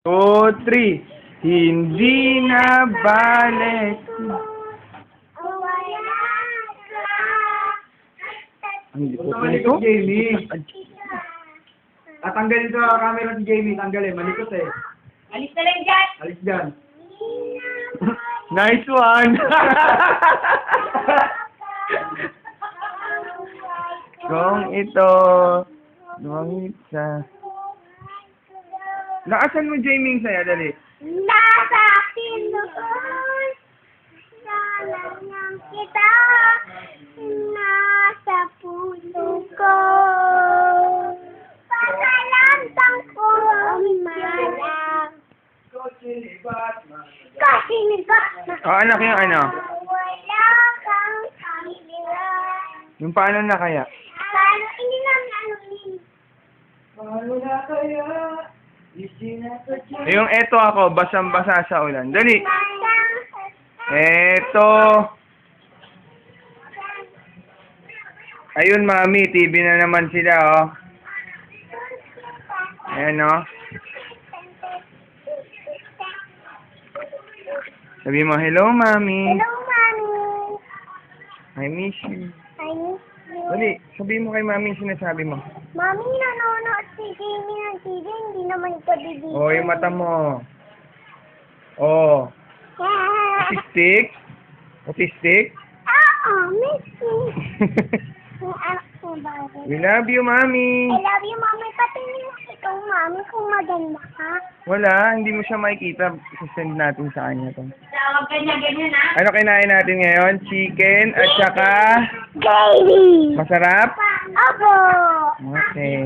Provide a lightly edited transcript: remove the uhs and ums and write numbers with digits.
2, 3. Hindi na balik. Hindi po ito. Jamie. Tatanggalin sa camera si Jamie. Tanggalin. Malikot eh. Alis na lang dyan! Alis dyan. Nice one. Kung ito, lumangit sa... Nakasan mo, Jamie, saya, dali. Nasa akin noon, nalangang kita, nasa puso ko. Pakalantang ko malang. Kasi nibat na Oh, anak yung ano? wala kang kamiliwan. Yung paano na kaya? Paano, hindi namin anunin. Paano na kaya? Yung eto ako, basang-basa sa ulan. Dali. Eto. Ayun, mami. TV na naman sila, oh. Ayan, oh. Sabi mo, hello, mami. Hello, Mami. I miss you. I miss you. Dali, sabi mo kay mami yung sinasabi mo. Mami, nanonood si Jamie ng TV, hindi naman ito bibig. Oh, yung mata mo. Oh. Autistic? Autistic? Miss you. Ang anak mo ba? We love you, mami. I love you, Mami. Patingin mo ikaw, Mami, kung maganda ka. Wala, hindi mo siya makikita. Send natin sa kanya to. Tawag ganyan-ganyan, ha? Ano kinain natin ngayon? Chicken at saka Jamie! masarap? Opo! Okay.